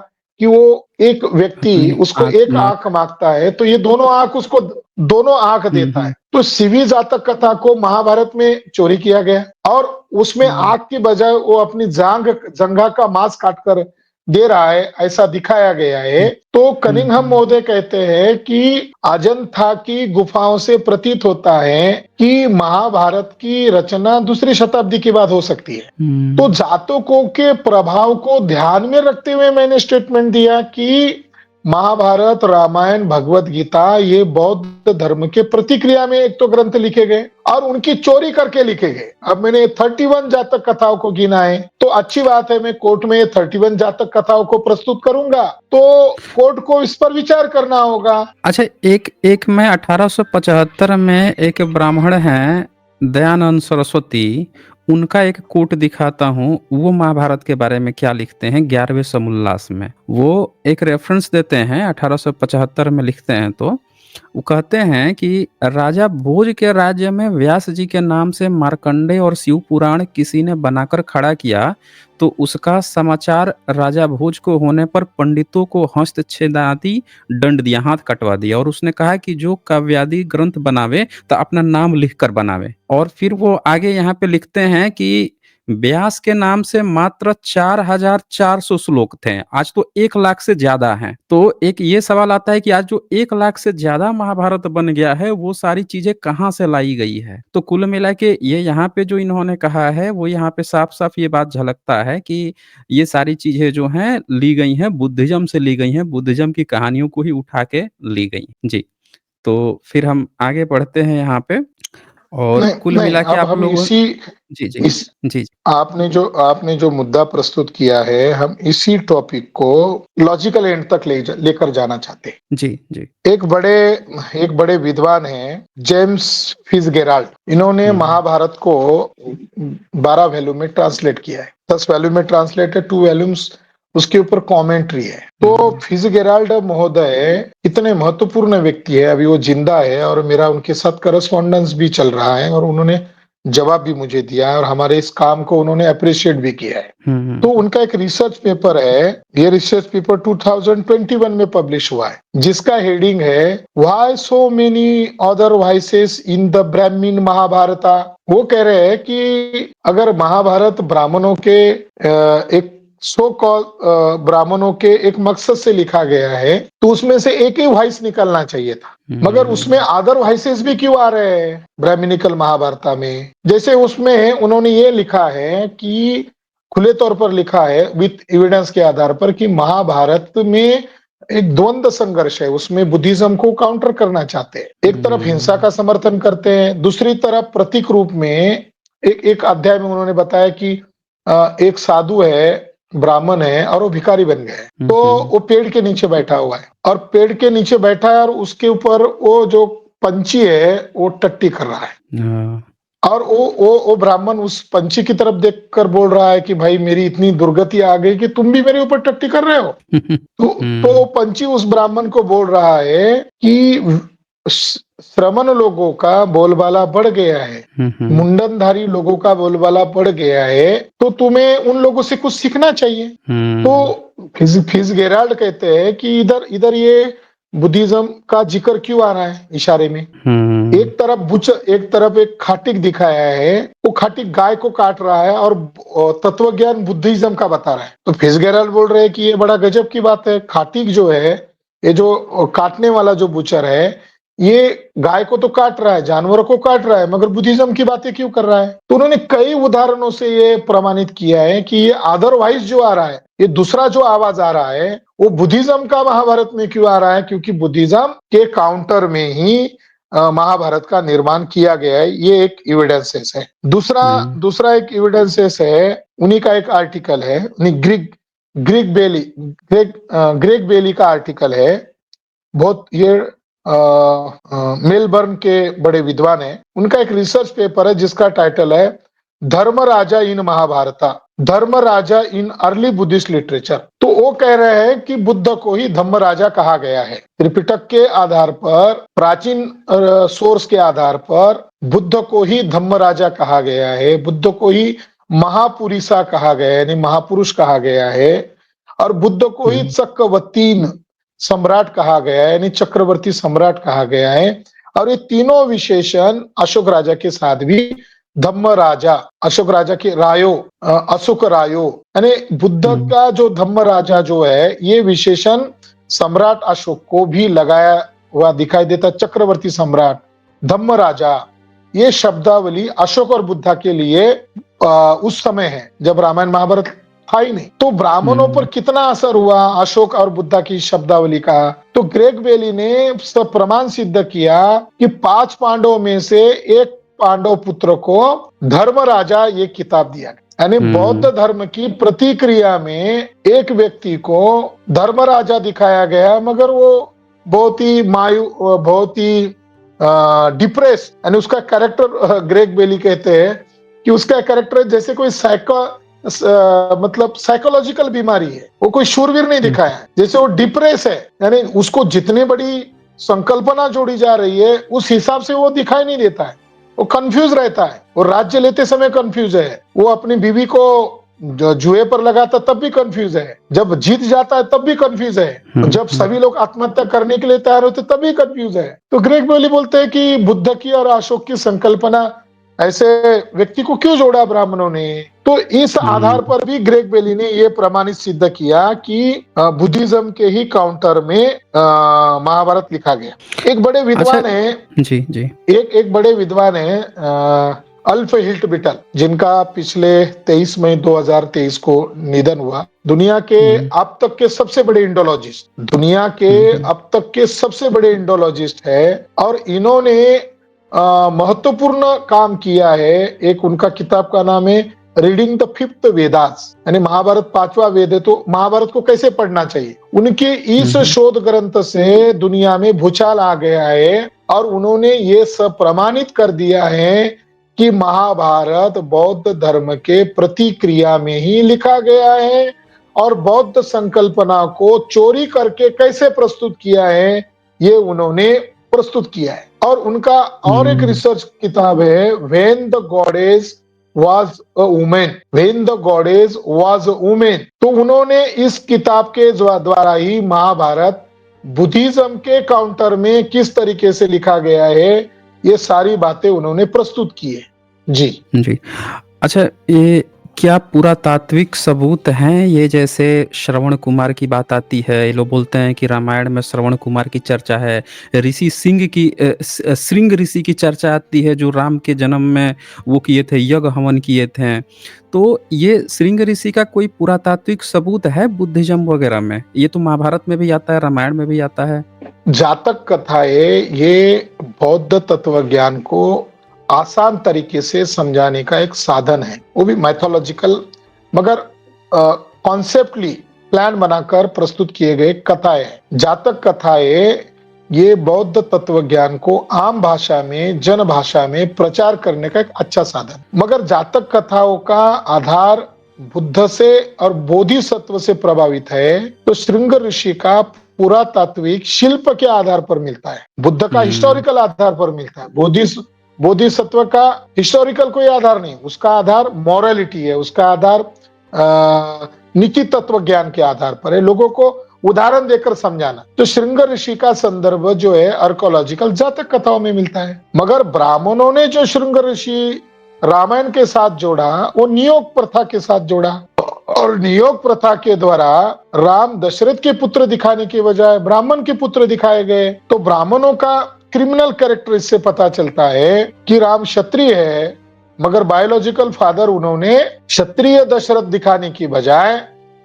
कि वो एक व्यक्ति अपनी उसको आँख एक नाक। आंख मांगता है तो ये दोनों आंख हुँ, देता है। हुँ, तो सीवी जातक कथा को महाभारत में चोरी किया गया और उसमें हुँ, आंख की बजाय वो अपनी जंघा का मांस काटकर दे रहा है, ऐसा दिखाया गया है। हुँ, तो हुँ, कनिंघम हुँ, महोदय कहते हैं कि अजंता की गुफाओं से प्रतीत होता है कि महाभारत की रचना दूसरी शताब्दी के बाद हो सकती है। तो हुँ, जातकों के प्रभाव को ध्यान में रखते हुए मैंने स्टेटमेंट दिया कि महाभारत, रामायण, भगवत गीता ये बौद्ध धर्म के प्रतिक्रिया में एक तो ग्रंथ लिखे गए और उनकी चोरी करके लिखे गए। अब मैंने 31 जातक कथाओं को गिना है, तो अच्छी बात है, मैं कोर्ट में 31 जातक कथाओं को प्रस्तुत करूंगा, तो कोर्ट को इस पर विचार करना होगा। अच्छा, एक एक मैं 1875 में एक ब्राह्मण हैं, दयानंद सरस्वती, उनका एक कोट दिखाता हूँ, वो महाभारत के बारे में क्या लिखते हैं 11वें समोल्लास में। वो एक रेफ़रेंस देते हैं 1875 में लिखते हैं तो, वो कहते हैं कि राजा भोज के राज्य में व्यास जी के नाम से मार्कंडेय और शिव पुराण किसी ने बनाकर खड़ा किया, तो उसका समाचार राजा भोज को होने पर पंडितों को हस्तच्छेदादि दंड दिया, हाथ कटवा दिया और उसने कहा कि जो काव्यादि ग्रंथ बनावे तो अपना नाम लिख कर बनावे। और फिर वो आगे यहाँ पे लिखते हैं कि व्यास के नाम से मात्र 4400 श्लोक थे, आज तो 1 लाख से ज़्यादा हैं। तो एक ये सवाल आता है कि आज जो 1 लाख से ज़्यादा महाभारत बन गया है, वो सारी चीज़ें कहाँ से लाई गई है? तो कुल मिला के ये यहाँ पे जो इन्होंने कहा है, वो यहाँ पे साफ-साफ ये बात झलकता है कि ये सारी चीज़ें जो हैं, ली गई हैं, बुद्धिज़्म से ली गई हैं, बुद्धिज़्म की कहानियों को ही उठा के ली गई। जी, तो फिर हम आगे बढ़ते हैं यहाँ पे और नहीं कुल नहीं, मिला के अब आप हम लोगों। इसी जी, जी। इस जी, जी। आपने जो मुद्दा प्रस्तुत किया है, हम इसी टॉपिक को लॉजिकल एंड तक लेकर जाना चाहते हैं। जी, जी। एक बड़े एक बड़े विद्वान हैं, जेम्स फिट्जगेराल्ड। इन्होंने हुँ, हुँ। महाभारत को 12 वॉल्यूम में ट्रांसलेट किया है। 10 वॉल्यूम में ट्रांसलेट है, 2 वॉल्यूम्स उसके ऊपर कमेंट्री है। तो हुँ, फिट्जगेराल्ड महोदय इतने महत्वपूर्ण व्यक्ति है, अभी वो जिंदा है और मेरा उनके साथ करस्पॉन्डेंस भी चल रहा है और उन्होंने जवाब भी मुझे दिया है और हमारे इस काम को उन्होंने अप्रिशिएट भी किया है। हुँ, तो हुँ। उनका एक रिसर्च पेपर है, ये रिसर्च पेपर 2021 में पब्लिश हुआ है, जिसका हेडिंग है why so many other voices in the ब्राह्मण महाभारता। वो कह रहे हैं कि अगर महाभारत ब्राह्मणों के एक सो कॉल ब्राह्मणों के एक मकसद से लिखा गया है, तो उसमें से एक ही वॉइस निकलना चाहिए था, मगर उसमें हुँ, अदर वॉइसेस भी क्यों आ रहे हैं ब्राह्मणिकल महाभारता में? जैसे उसमें उन्होंने ये लिखा है कि खुले तौर पर लिखा है विथ एविडेंस के आधार पर कि महाभारत में एक द्वंद्व संघर्ष है, उसमें बुद्धिज्म को काउंटर करना चाहते हैं। एक तरफ हिंसा हुँ, का समर्थन करते हैं, दूसरी तरफ प्रतीक रूप में एक एक अध्याय में उन्होंने बताया कि एक साधु है, ब्राह्मण है और वो भिखारी बन गया है। हुँ, तो हुँ। वो पेड़ के नीचे बैठा हुआ है और पेड़ के नीचे बैठा है और उसके ऊपर वो जो पंछी है वो टट्टी कर रहा है हाँ। और वो ब्राह्मण उस पंछी की तरफ देखकर बोल रहा है कि भाई मेरी इतनी दुर्गति आ गई कि तुम भी मेरे ऊपर टट्टी कर रहे हो। तो वो हुँ, पंछी उस ब्राह्मण को बोल रहा है कि श्रमण लोगों का बोलबाला बढ़ गया है, हुँ, हुँ, मुंडनधारी लोगों का बोलबाला बढ़ गया है, तो तुम्हें उन लोगों से कुछ सीखना चाहिए। हुँ, तो फिट्जगेराल्ड कहते हैं कि इधर इधर ये बुद्धिज्म का जिक्र क्यों आ रहा है इशारे में? हुँ, एक तरफ एक खाटिक दिखाया है, वो खाटिक गाय को काट रहा है और तत्वज्ञान बुद्धिज्म का बता रहा है। तो फिट्जगेराल्ड बोल रहे हैं कि ये बड़ा गजब की बात है, खाटिक जो है, ये जो काटने वाला जो बुचर है, ये गाय को तो काट रहा है, जानवरों को काट रहा है, मगर बुद्धिज्म की बातें क्यों कर रहा है? तो उन्होंने कई उदाहरणों से ये प्रमाणित किया है कि ये अदरवाइज जो आ रहा है, ये दूसरा जो आवाज आ रहा है, वो बुद्धिज्म का महाभारत में क्यों आ रहा है? क्योंकि बुद्धिज्म के काउंटर में ही महाभारत का निर्माण किया गया है। ये एक एविडेंसेस है। दूसरा हम्म। दूसरा एक एविडेंसेस है, उन्हीं का एक आर्टिकल है, उन्हीं ग्रेग बेली का आर्टिकल है। बहुत ये मेलबर्न के बड़े विद्वान हैं, उनका एक रिसर्च पेपर है जिसका टाइटल है धर्म राजा इन महाभारता, धर्म राजा इन अर्ली बुद्धिस्ट लिटरेचर। तो वो कह रहे हैं कि बुद्ध को ही धम्म राजा कहा गया है। त्रिपिटक के आधार पर, प्राचीन सोर्स के आधार पर बुद्ध को ही धम्म राजा कहा गया है, बुद्ध को ही महापुरुषा कहा गया है, यानी महापुरुष कहा गया है, और बुद्ध को ही चक्रवर्तीन सम्राट कहा गया है, यानी चक्रवर्ती सम्राट कहा गया है। और ये तीनों विशेषण अशोक राजा के साथ भी धम्म राजा, अशोक राजा के रायो, अशोक रायो, यानी बुद्ध का जो धम्म राजा जो है, ये विशेषण सम्राट अशोक को भी लगाया हुआ दिखाई देता। चक्रवर्ती सम्राट, धम्म राजा, ये शब्दावली अशोक और बुद्धा के लिए उस समय है जब रामायण महाभारत था ही नहीं। तो ब्राह्मणों पर कितना असर हुआ अशोक और बुद्धा की शब्दावली का? तो ग्रेग बेली ने सब प्रमाण सिद्ध किया कि 5 पांडवों में से एक पांडव पुत्र को धर्म राजा ये किताब दिया गया, यानी बौद्ध धर्म की प्रतिक्रिया में एक व्यक्ति को धर्म राजा दिखाया गया, मगर वो बहुत ही बहुत ही डिप्रेस, यानी उसका कैरेक्टर, ग्रेग बेली कहते हैं कि उसका कैरेक्टर जैसे कोई मतलब साइकोलॉजिकल बीमारी है, वो कोई शूरवीर नहीं दिखाया है, जैसे वो डिप्रेस है, यानी उसको जितनी बड़ी संकल्पना जोड़ी जा रही है उस हिसाब से वो दिखाई नहीं देता है, वो कंफ्यूज रहता है, वो राज्य लेते समय कंफ्यूज है, वो अपनी बीवी को जुए पर लगाता तब भी कंफ्यूज है, जब जीत जाता है तब भी कंफ्यूज है, जब सभी लोग आत्महत्या करने के लिए तैयार होते तब भी कंफ्यूज है। तो ग्रेग बेली बोलते हैं कि बुद्ध की और अशोक की संकल्पना ऐसे व्यक्ति को क्यों जोड़ा ब्राह्मणों ने? तो इस आधार पर भी ग्रेग बेली ने यह प्रमाणित सिद्ध किया कि बुद्धिज्म के ही काउंटर में महाभारत लिखा गया। एक बड़े विद्वान है, जी जी, एक बड़े विद्वान है अल्फ हिल्ट बिटल, जिनका पिछले 23 मई 2023 को निधन हुआ। दुनिया के अब तक के सबसे बड़े इंडोलॉजिस्ट, दुनिया के अब तक के सबसे बड़े इंडोलॉजिस्ट है, और इन्होंने महत्वपूर्ण काम किया है। एक उनका किताब का नाम है रीडिंग द फिफ्थ वेदास, यानी महाभारत 5वां वेद है, तो महाभारत को कैसे पढ़ना चाहिए। उनके इस शोध ग्रंथ से दुनिया में भूचाल आ गया है, और उन्होंने ये सब प्रमाणित कर दिया है कि महाभारत बौद्ध धर्म के प्रतिक्रिया में ही लिखा गया है, और बौद्ध संकल्पना को चोरी करके कैसे प्रस्तुत किया है ये उन्होंने प्रस्तुत किया है। और उनका और एक रिसर्च किताब है when the goddess was a women, when the goddess was a women. तो उन्होंने इस किताब के द्वारा ही महाभारत बुद्धिज्म के काउंटर में किस तरीके से लिखा गया है ये सारी बातें उन्होंने प्रस्तुत की है। जी जी। अच्छा, ये क्या पुरातात्विक सबूत हैं ये? जैसे श्रवण कुमार की बात आती है, ये लोग बोलते हैं कि रामायण में श्रवण कुमार की चर्चा है, ऋषि सिंह की श्रृंग ऋषि की चर्चा आती है जो राम के जन्म में वो किए थे, यज्ञ हवन किए थे। तो ये श्रृंग ऋषि का कोई पुरातात्विक सबूत है बुद्धिज्म वगैरह में? ये तो महाभारत में भी आता है, रामायण में भी आता है। जातक कथाएं ये बौद्ध तत्व ज्ञान को आसान तरीके से समझाने का एक साधन है, वो भी मैथोलॉजिकल, मगर कॉन्सेप्टली प्लान बनाकर प्रस्तुत किए गए कथाएं। जातक कथाएं ये बौद्ध तत्व ज्ञान को आम भाषा में, जन भाषा में प्रचार करने का एक अच्छा साधन। मगर जातक कथाओं का आधार बुद्ध से और बोधिसत्व से प्रभावित है, तो श्रृंग ऋषि का पुरातात्विक शिल्प के आधार पर मिलता है, बुद्ध का हिस्टोरिकल आधार पर मिलता है। बोधिसत्व का हिस्टोरिकल कोई आधार नहीं, उसका आधार मॉरलिटी है, उसका आधार नीति तत्व ज्ञान के आधार पर है, लोगों को उदाहरण देकर समझाना। तो श्रृंग ऋषि का संदर्भ जो है आर्कोलॉजिकल जातक कथाओं में मिलता है। मगर ब्राह्मणों ने जो श्रृंग ऋषि रामायण के साथ जोड़ा वो नियोग प्रथा के साथ जोड़ा, और नियोग प्रथा के द्वारा राम दशरथ के पुत्र दिखाने के बजाय ब्राह्मण के पुत्र दिखाए गए। तो ब्राह्मणों का क्रिमिनल कैरेक्टर इससे पता चलता है कि राम क्षत्रिय है, मगर बायोलॉजिकल फादर उन्होंने क्षत्रिय दशरथ दिखाने की बजाय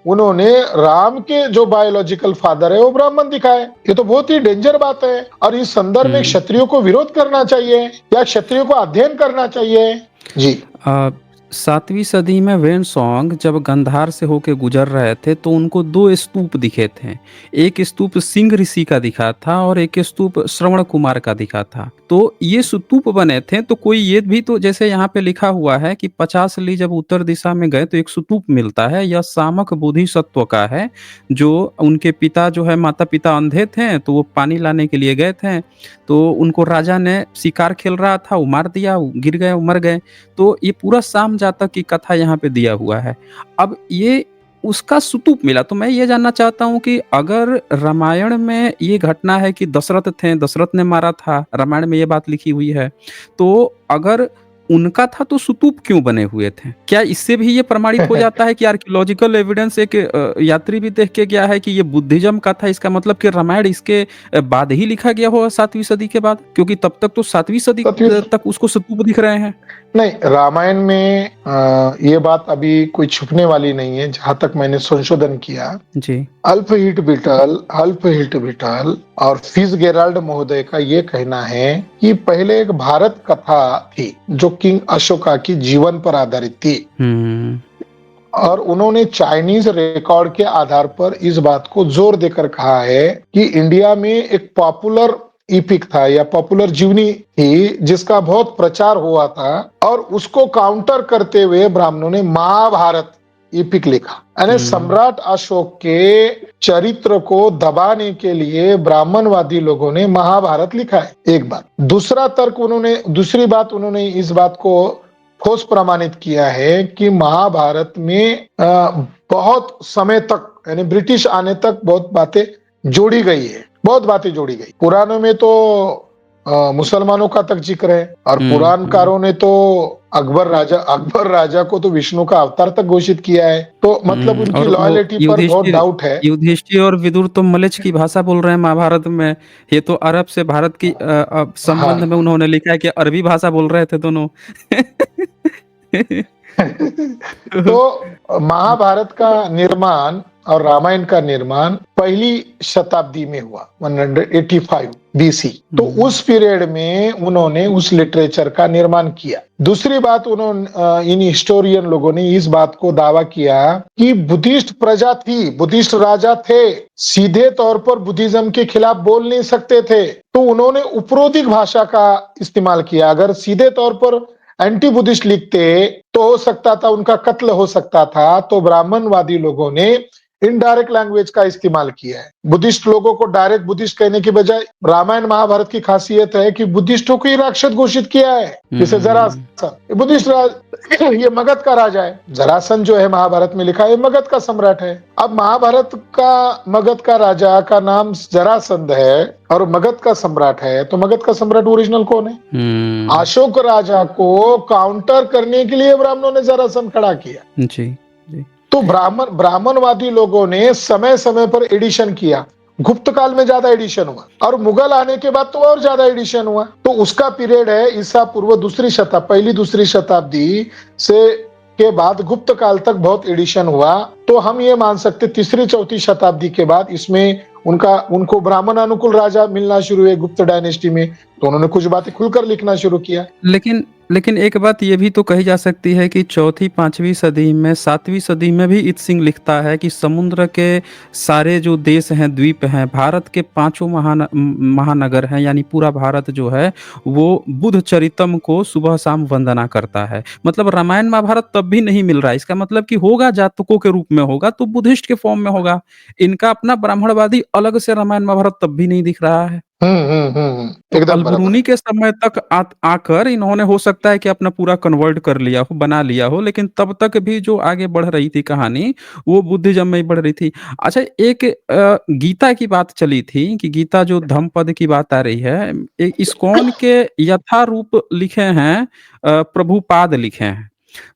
उन्होंने राम के जो बायोलॉजिकल फादर है वो ब्राह्मण दिखाए। ये तो बहुत ही डेंजर बात है, और इस संदर्भ में हुँ। क्षत्रियो को विरोध करना चाहिए या क्षत्रियो को अध्ययन करना चाहिए। जी। अ, 7वीं सदी में वेनसोंग जब गांधार से होके गुजर रहे थे तो उनको 2 स्तूप दिखे थे। एक स्तूप सिंह ऋषि का दिखा था और एक स्तूप श्रवण कुमार का दिखा था। तो ये स्तूप बने थे तो कोई ये भी तो जैसे यहाँ पे लिखा हुआ है कि 50 ली जब उत्तर दिशा में गए तो एक स्तूप मिलता है। यह सामक बोधिसत्व का है, जो उनके पिता जो है माता-पिता अंधे थे तो वो पानी लाने के लिए गए थे। तो उनको राजा ने शिकार खेल रहा था, वो मार दिया, वो गिर गए, वो मर गए। तो ये पूरा साम जातक की कथा यहाँ पे दिया हुआ है। अब ये उसका स्तूप मिला, तो मैं ये जानना चाहता हूँ कि अगर रामायण में ये घटना है कि दशरथ थे, दशरथ ने मारा था, रामायण में ये बात लिखी हुई है, तो अगर उनका था तो स्तूप क्यों बने हुए थे? क्या इससे भी ये प्रमाणित हो जाता है कि आर्कियोलॉजिकल एविडेंस एक यात्री भी देख के गया है कि ये बुद्धिज़्म का था, इसका मतलब कि रामायण इसके बाद ही लिखा गया होगा 7वीं सदी के बाद? क्योंकि तब तक तो 7वीं सदी सतयुग तक उसको स्तूप दिख रहे हैं। नहीं, रामायण में ये बात अभी कोई छुपने वाली नहीं है, जहां तक मैंने संशोधन किया। जी। अल्फ हिट बिटल और फिट्जगेराल्ड महोदय का ये कहना है कि पहले एक भारत कथा थी जो किंग अशोका की जीवन पर आधारित थी, हुँ। और उन्होंने चाइनीज रिकॉर्ड के आधार पर इस बात को जोर देकर कहा है कि इंडिया में एक पॉपुलर इपिक था या पॉपुलर जीवनी थी जिसका बहुत प्रचार हुआ था, और उसको काउंटर करते हुए ब्राह्मणों ने महाभारत इपिक लिखा। यानी हुँ। सम्राट अशोक के चरित्र को दबाने के लिए ब्राह्मणवादी लोगों ने महाभारत लिखा है, एक बात। दूसरी बात उन्होंने इस बात को ठोस प्रमाणित किया है कि महाभारत में बहुत समय तक यानी ब्रिटिश आने तक बहुत बातें जोड़ी गई है, बहुत बातें जोड़ी गई। पुराणों में तो मुसलमानों का तक जिक्र है, और हुँ, हुँ। पुराणकारों ने तो अकबर राजा को तो विष्णु का अवतार तक घोषित किया है, तो मतलब उनकी और वो लॉयलिटी पर बहुत डाउट है। युधिष्ठिर और विदुर तो मलच की भाषा बोल रहे हैं महाभारत में। ये तो अरब से भारत की संबंध हाँ। में उन्होंने लिखा है कि अरबी भाषा बोल रहे थे दोनों। तो महाभारत का निर्माण और रामायण का निर्माण पहली शताब्दी में हुआ, 185 बीसी। तो हुँ। उस पीरियड में उन्होंने उस लिटरेचर का निर्माण किया। दूसरी बात, उन्होंने इन हिस्टोरियन लोगों ने इस बात को दावा किया कि बुद्धिस्ट प्रजा थी, बुद्धिस्ट राजा थे, सीधे तौर पर बुद्धिज्म के खिलाफ बोल नहीं सकते थे, तो उन्होंने उपरोधिक भाषा का इस्तेमाल किया। अगर सीधे तौर पर एंटी बुद्धिस्ट लिखते तो हो सकता था उनका कत्ल हो सकता था, तो ब्राह्मणवादी लोगों ने इनडायरेक्ट लैंग्वेज का इस्तेमाल किया है। बुद्धिस्ट लोगों को डायरेक्ट बुद्धिस्ट कहने की बजाय रामायण महाभारत की खासियत है कि बुद्धिस्टों को ही राक्षस घोषित किया है। जैसे हुँ। जरासन बुद्धिस्ट ये मगध का राजा है। जरासन जो है महाभारत में लिखा है मगध का सम्राट है। अब महाभारत का मगध का राजा का नाम जरासंध है और मगध का सम्राट है, तो मगध का सम्राट ओरिजिनल कौन है? हुँ। अशोक राजा को काउंटर करने के लिए ब्राह्मणों ने जरासंध खड़ा किया। जी, जी। तो ब्राह्मणवादी लोगों ने समय समय पर एडिशन किया। गुप्त काल में ज्यादा एडिशन हुआ, और मुगल आने के बाद तो और ज्यादा एडिशन हुआ। तो उसका पीरियड है ईसा पूर्व पहली दूसरी शताब्दी से के बाद गुप्त काल तक बहुत एडिशन हुआ। तो हम ये मान सकते तीसरी चौथी शताब्दी के बाद इसमें उनको ब्राह्मण अनुकूल राजा मिलना शुरू हुए गुप्त डायनेस्टी में, तो उन्होंने कुछ बातें खुलकर लिखना शुरू किया। लेकिन लेकिन एक बात ये भी तो कही जा सकती है कि चौथी 5वीं सदी में 7वीं सदी में भी इत सिंह लिखता है कि समुद्र के सारे जो देश हैं, द्वीप हैं, भारत के 5 महानगर हैं, यानी पूरा भारत जो है वो बुद्ध चरितम को सुबह-शाम वंदना करता है। मतलब रामायण महाभारत तब भी नहीं मिल रहा है। इसका मतलब कि होगा जातकों के रूप में होगा तो बुद्धिस्ट के फॉर्म में होगा। इनका अपना ब्राह्मणवादी अलग से रामायण महाभारत तब भी नहीं दिख रहा है। तो एकदम बराबर। अल-बुरूनी के समय तक आकर इन्होंने हो सकता है कि अपना पूरा कन्वर्ट कर लिया हो, बना लिया हो, लेकिन तब तक भी जो आगे बढ़ रही थी कहानी, वो बुद्धिज़्म में ही बढ़ रही थी। अच्छा, एक गीता की बात चली थी कि गीता जो धम्मपद की बात आ रही है, इस्कॉन के यथारूप लिखे हैं प्रभुपाद लिखे हैं।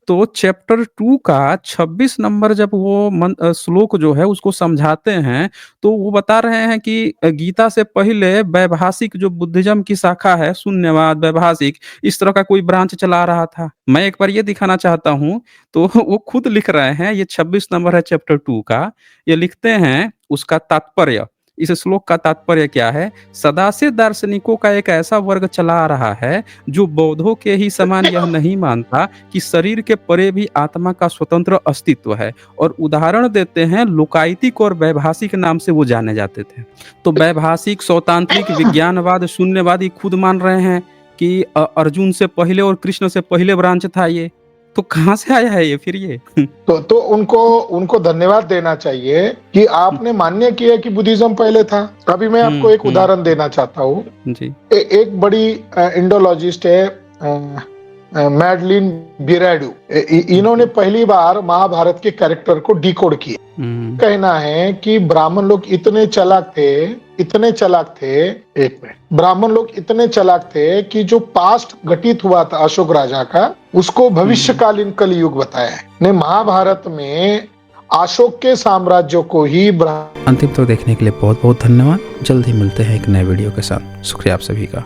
तो चैप्टर 2 का 26 नंबर जब वो श्लोक जो है उसको समझाते हैं, तो वो बता रहे हैं कि गीता से पहले वैभाषिक जो बुद्धिज़्म की शाखा है, शून्यवाद, वैभाषिक, इस तरह का कोई ब्रांच चला रहा था। मैं एक बार ये दिखाना चाहता हूँ, तो वो खुद लिख रहे हैं, ये 26 नंबर है चैप्टर 2 का, ये लिखते हैं उसका तात्पर्य, इस श्लोक का तात्पर्य क्या है? सदा से दार्शनिकों का एक ऐसा वर्ग चला आ रहा है, जो बौद्धों के ही समान यह नहीं मानता कि शरीर के परे भी आत्मा का स्वतंत्र अस्तित्व है, और उदाहरण देते हैं लोकायतिक और वैभाषिक नाम से वो जाने जाते थे। तो वैभाषिक, सौतांत्रिक, विज्ञानवाद, शून्यवादी खुद मान रहे हैं कि अर्जुन से पहले और कृष्ण से पहले ब्रांच था ये। तो कहाँ से आया है ये फिर ये? तो उनको उनको धन्यवाद देना चाहिए कि आपने मान्य किया कि बुद्धिज्म पहले था। अभी मैं आपको एक उदाहरण देना चाहता हूँ। जी। एक बड़ी इंडोलॉजिस्ट है, मैडलिन बिराडू। इन्होंने पहली बार महाभारत के कैरेक्टर को डिकोड किया। कहना है कि ब्राह्मण लोग इतने चालाक थे, इतने चालाक थे, एक मिनट, ब्राह्मण लोग इतने चालाक थे कि जो पास्ट घटित हुआ था अशोक राजा का, उसको भविष्यकालीन कलयुग बताया है ने। महाभारत में अशोक के साम्राज्य को ही अंतिम तो देखने के लिए बहुत बहुत धन्यवाद। जल्द ही मिलते हैं एक नए वीडियो के साथ। शुक्रिया आप सभी का।